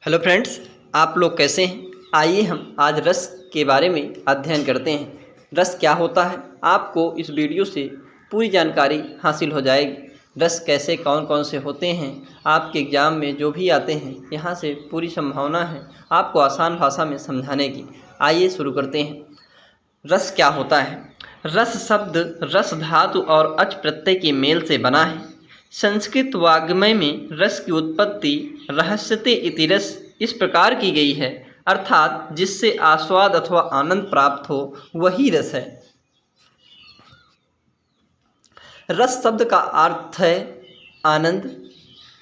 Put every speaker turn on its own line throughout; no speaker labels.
Hello friends, आप लोग कैसे हैं। आइए हम आज रस के बारे में अध्ययन करते हैं। रस क्या होता है, आपको इस वीडियो से पूरी जानकारी हासिल हो जाएगी। रस कैसे कौन कौन से होते हैं, आपके एग्ज़ाम में जो भी आते हैं, यहाँ से पूरी संभावना है आपको आसान भाषा में समझाने की। आइए शुरू करते हैं। रस क्या होता है। रस शब्द रस धातु और अच प्रत्यय के मेल से बना है। संस्कृत वाग्मय में रस की उत्पत्ति रहस्यते इति रस इस प्रकार की गई है, अर्थात जिससे आस्वाद अथवा आनंद प्राप्त हो वही रस है। रस शब्द का अर्थ है आनंद।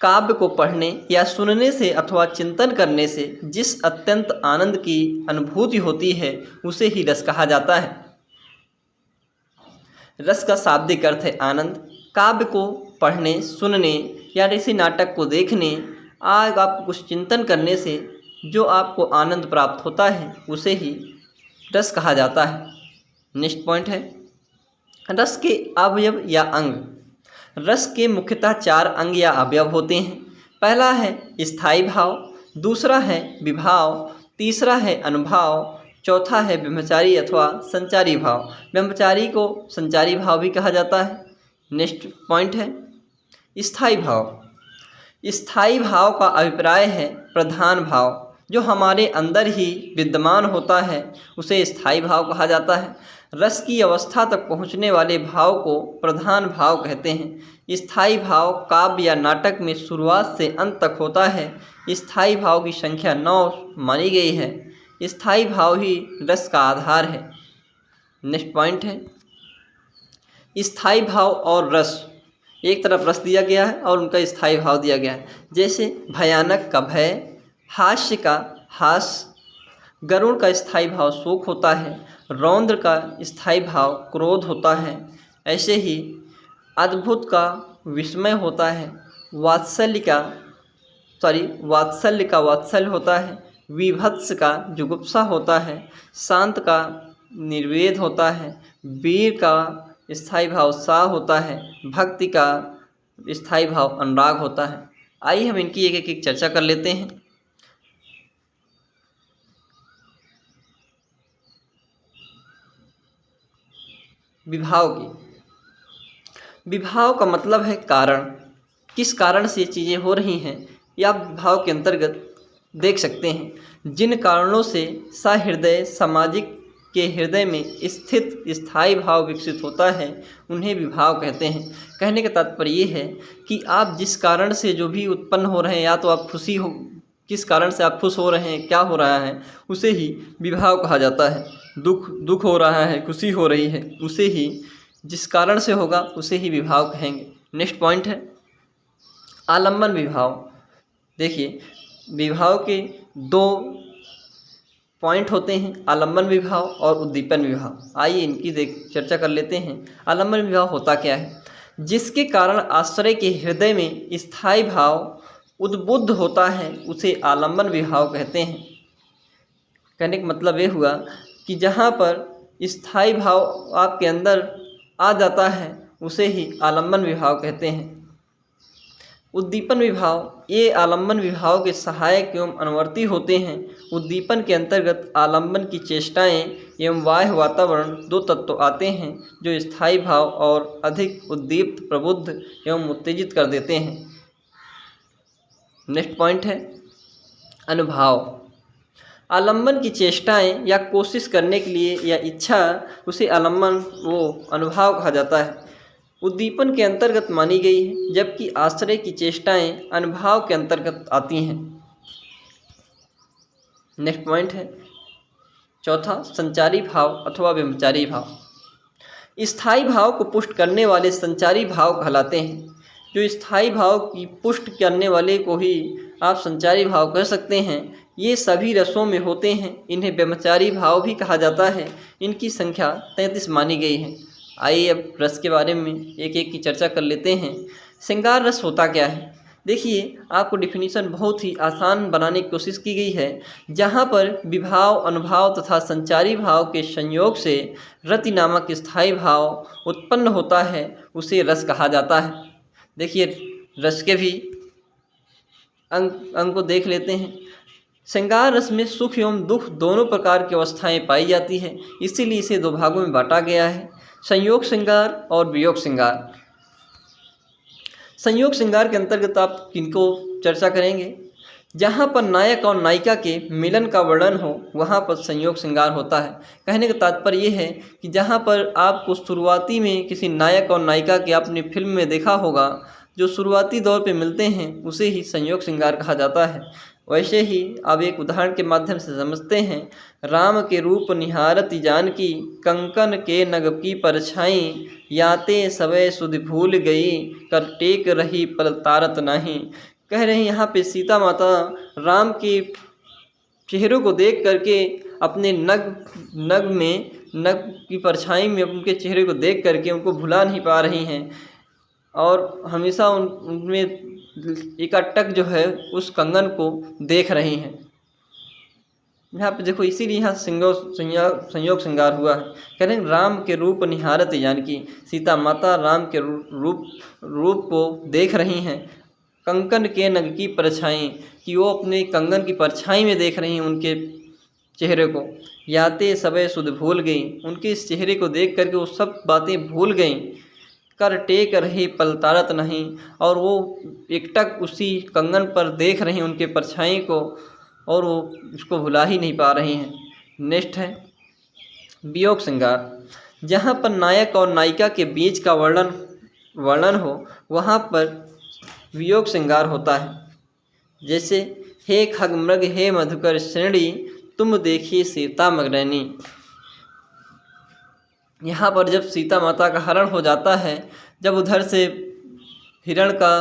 काव्य को पढ़ने या सुनने से अथवा चिंतन करने से जिस अत्यंत आनंद की अनुभूति होती है उसे ही रस कहा जाता है। रस का शाब्दिक अर्थ है आनंद। काव्य को पढ़ने, सुनने या किसी नाटक को देखने, आज आपको कुछ चिंतन करने से जो आपको आनंद प्राप्त होता है उसे ही रस कहा जाता है। नेक्स्ट पॉइंट है रस के अवयव या अंग। रस के मुख्यतः 4 अंग या अवयव होते हैं। पहला है स्थायी भाव, दूसरा है विभाव, तीसरा है अनुभाव, चौथा है ब्रह्मचारी अथवा संचारी भाव। ब्रह्मचारी को संचारी भाव भी कहा जाता है। नेक्स्ट पॉइंट है स्थायी भाव। स्थायी भाव का अभिप्राय है प्रधान भाव, जो हमारे अंदर ही विद्यमान होता है उसे स्थायी भाव कहा जाता है। रस की अवस्था तक पहुँचने वाले भाव को प्रधान भाव कहते हैं। स्थायी भाव काव्य या नाटक में शुरुआत से अंत तक होता है। स्थायी भाव की संख्या 9 मानी गई है। स्थायी भाव ही रस का आधार है। नेक्स्ट पॉइंट है स्थायी भाव और रस। एक तरफ रस दिया गया है और उनका स्थायी भाव दिया गया है। जैसे भयानक का भय, हास्य का हास, गरुड़ का स्थायी भाव शोक होता है, रौद्र का स्थायी भाव क्रोध होता है। ऐसे ही अद्भुत का विस्मय होता है, वात्सल्य का वात्सल्य होता है, विभत्स का जुगुप्सा होता है, शांत का निर्वेद होता है, वीर का स्थायी भाव सा होता है, भक्ति का स्थायी भाव अनुराग होता है। आइए हम इनकी एक एक चर्चा कर लेते हैं। विभाव की। विभाव का मतलब है कारण। किस कारण से ये चीज़ें हो रही हैं या विभाव के अंतर्गत देख सकते हैं। जिन कारणों से सहृदय सामाजिक के हृदय में स्थित स्थायी भाव विकसित होता है उन्हें विभाव कहते हैं। कहने का तात्पर्य ये है कि आप जिस कारण से जो भी उत्पन्न हो रहे हैं, या तो आप खुशी हो, किस कारण से आप खुश हो रहे हैं, क्या हो रहा है, उसे ही विभाव कहा जाता है। दुख हो रहा है, खुशी हो रही है, उसे ही जिस कारण से होगा उसे ही विभाव कहेंगे। नेक्स्ट पॉइंट है आलम्बन विभाव। देखिए, विभाव के 2 पॉइंट होते हैं, आलम्बन विभाव और उद्दीपन विभाव। आइए इनकी चर्चा कर लेते हैं। आलम्बन विभाव होता क्या है। जिसके कारण आश्रय के हृदय में स्थायी भाव उद्बुद्ध होता है उसे आलम्बन विभाव कहते हैं। कहने का मतलब ये हुआ कि जहाँ पर स्थायी भाव आपके अंदर आ जाता है उसे ही आलम्बन विभाव कहते हैं। उद्दीपन विभाव, ये आलम्बन विभाव के सहायक एवं अनुवर्ती होते हैं। उद्दीपन के अंतर्गत आलम्बन की चेष्टाएं एवं बाह्य वातावरण 2 तत्व आते हैं जो स्थायी भाव और अधिक उद्दीप्त, प्रबुद्ध एवं उत्तेजित कर देते हैं। नेक्स्ट पॉइंट है अनुभाव। आलम्बन की चेष्टाएं या कोशिश करने के लिए या इच्छा, उसे आलम्बन अनुभाव कहा जाता है। उद्दीपन के अंतर्गत मानी गई है, जबकि आश्रय की चेष्टाएं अनुभाव के अंतर्गत आती हैं। नेक्स्ट पॉइंट है चौथा संचारी भाव अथवा ब्रह्मचारी भाव। स्थायी भाव को पुष्ट करने वाले संचारी भाव कहलाते हैं। जो स्थायी भाव की पुष्ट करने वाले को ही आप संचारी भाव कह सकते हैं। ये सभी रसों में होते हैं। इन्हें ब्रह्मचारी भाव भी कहा जाता है। इनकी संख्या 33 मानी गई है। आइए अब रस के बारे में एक एक की चर्चा कर लेते हैं। श्रृंगार रस होता क्या है। देखिए, आपको डिफिनीशन बहुत ही आसान बनाने की कोशिश की गई है। जहाँ पर विभाव, अनुभाव तथा संचारी भाव के संयोग से रति नामक स्थायी भाव उत्पन्न होता है उसे रस कहा जाता है। देखिए, रस के भी अंग को देख लेते हैं। श्रृंगार रस में सुख एवं दुख दोनों प्रकार की अवस्थाएं पाई जाती है, इसीलिए इसे दो भागों में बांटा गया है, संयोग श्रृंगार और वियोग श्रृंगार। संयोग श्रृंगार के अंतर्गत आप किनको चर्चा करेंगे? जहाँ पर नायक और नायिका के मिलन का वर्णन हो वहाँ पर संयोग श्रृंगार होता है। कहने का तात्पर्य ये है कि जहाँ पर आपको शुरुआती में किसी नायक और नायिका के आपने फिल्म में देखा होगा, जो शुरुआती दौर पे मिलते हैं उसे ही संयोग श्रृंगार कहा जाता है। वैसे ही अब एक उदाहरण के माध्यम से समझते हैं। राम के रूप निहारति जानकी, कंकन के नग की परछाई, याते सवै सुधि भूल गई, कर टेक रही पल तारत नहीं। कह रहे हैं यहाँ पे सीता माता राम के चेहरों को देख करके अपने नग की परछाई में उनके चेहरे को देख करके उनको भुला नहीं पा रही हैं और हमेशा उनमें एकाटक जो है उस कंगन को देख रही हैं। यहाँ पे देखो, इसीलिए यहाँ संयोग श्रृंगार हुआ है। कह रहे हैं राम के रूप निहारत जानकी, सीता माता राम के रूप को देख रही हैं। कंकन के नग की परछाई, कि वो अपने कंगन की परछाई में देख रही हैं उनके चेहरे को। याते सबे सुध भूल गई, उनके इस चेहरे को देख करके वो सब बातें भूल गई। कर टेक रही पल तारत नहीं, और वो एकटक उसी कंगन पर देख रही हैं उनके परछाई को और वो उसको भुला ही नहीं पा रही हैं। नेक्स्ट है वियोग श्रृंगार। जहाँ पर नायक और नायिका के बीच का वर्णन हो वहाँ पर वियोग श्रृंगार होता है। जैसे हे खगमृग हे मधुकर श्रेणी, तुम देखिए सीता मगरैनी। यहाँ पर जब सीता माता का हरण हो जाता है, जब उधर से हिरण का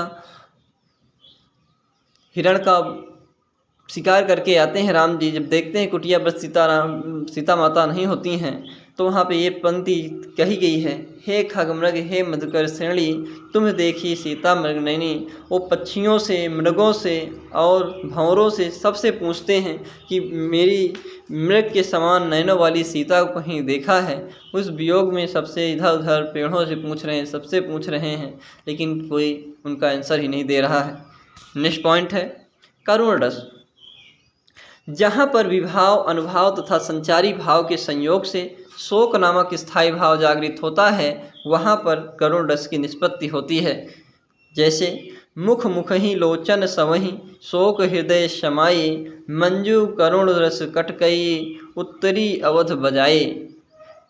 शिकार करके आते हैं राम जी, जब देखते हैं कुटिया पर सीता माता नहीं होती हैं, तो वहाँ पे ये पंक्ति कही गई है, हे खगमृग हे मधुकर श्रेणी, तुम देखी सीता मृगनयनी। वो पक्षियों से, मृगों से और भंवरों से सबसे पूछते हैं कि मेरी मृग के समान नयनों वाली सीता को कहीं देखा है। उस वियोग में सबसे इधर उधर पेड़ों से पूछ रहे हैं, सबसे पूछ रहे हैं, लेकिन कोई उनका आंसर ही नहीं दे रहा है। नेक्स्ट पॉइंट है करुण रस। जहाँ पर विभाव, अनुभाव तथा संचारी भाव के संयोग से शोक नामक स्थायी भाव जागृत होता है, वहाँ पर करुण रस की निष्पत्ति होती है। जैसे मुख मुखही लोचन सवही, शोक हृदय शमाए, मंजू करुण रस कटकई, उत्तरी अवध बजाए।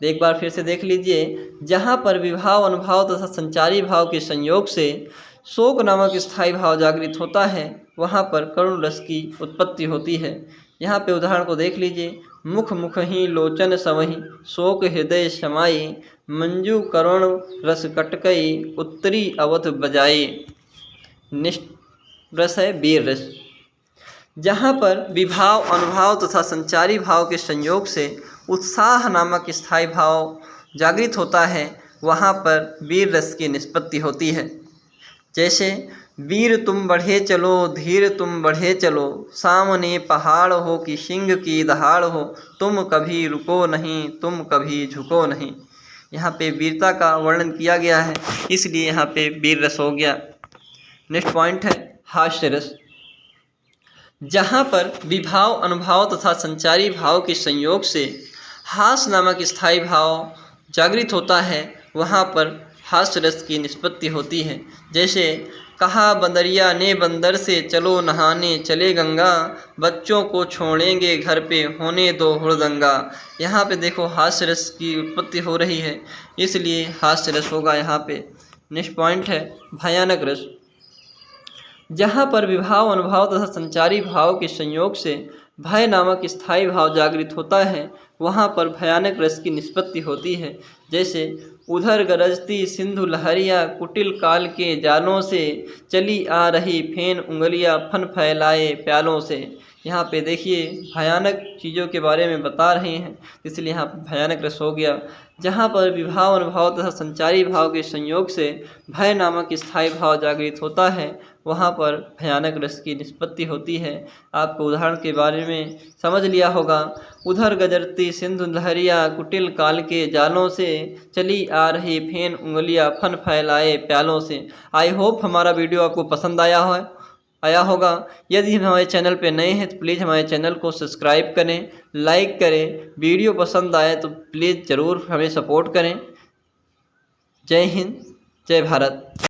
एक बार फिर से देख लीजिए। जहाँ पर विभाव, अनुभाव तथा संचारी भाव के संयोग से शोक नामक स्थायी भाव जागृत होता है, वहाँ पर करुण रस की उत्पत्ति होती है। यहाँ पे उदाहरण को देख लीजिए। मुख मुखही लोचन सवही, शोक हृदय शमाई, मंजू करुण रस कटकई, उत्तरी अवध बजाए। निष्ठ रस है वीर रस। जहाँ पर विभाव, अनुभाव तथा संचारी भाव के संयोग से उत्साह नामक स्थायी भाव जागृत होता है, वहाँ पर वीर रस की निष्पत्ति होती है। जैसे वीर तुम बढ़े चलो, धीर तुम बढ़े चलो, सामने पहाड़ हो कि सिंह की दहाड़ हो, तुम कभी रुको नहीं, तुम कभी झुको नहीं। यहाँ पे वीरता का वर्णन किया गया है, इसलिए यहाँ पे वीर रस हो गया। नेक्स्ट पॉइंट है हास्य रस। जहाँ पर विभाव, अनुभाव तथा संचारी भाव के संयोग से हास नामक स्थायी भाव जागृत होता है, वहाँ पर हास्य रस की निष्पत्ति होती है। जैसे कहा बंदरिया ने बंदर से, चलो नहाने चले गंगा, बच्चों को छोड़ेंगे घर पे, होने दो हुड़दंगा। यहाँ पे देखो हास्य रस की उत्पत्ति हो रही है, इसलिए हास्य रस होगा यहाँ पे। नेक्स्ट पॉइंट है भयानक रस। जहाँ पर विभाव, अनुभाव तथा संचारी भाव के संयोग से भय नामक स्थायी भाव जागृत होता है, वहाँ पर भयानक रस की निष्पत्ति होती है। जैसे उधर गरजती सिंधु लहरिया, कुटिल काल के जालों से, चली आ रही फेन उंगलियाँ, फन फैलाए प्यालों से। यहाँ पे देखिए भयानक चीज़ों के बारे में बता रहे हैं, इसलिए यहाँ पर भयानक रस हो गया। जहाँ पर विभाव, अनुभाव तथा संचारी भाव के संयोग से भय नामक स्थायी भाव जागृत होता है, वहाँ पर भयानक रस की निष्पत्ति होती है। आपको उदाहरण के बारे में समझ लिया होगा। उधर गजरती सिंधु लहरिया, कुटिल काल के जालों से, चली आ रही फेन उंगलियाँ, फन फैलाए प्यालों से। आई होप हमारा वीडियो आपको पसंद आया हो। आया होगा। यदि हमारे चैनल पे नए हैं तो प्लीज़ हमारे चैनल को सब्सक्राइब करें, लाइक करें। वीडियो पसंद आए तो प्लीज़ ज़रूर हमें सपोर्ट करें। जय हिंद, जय भारत।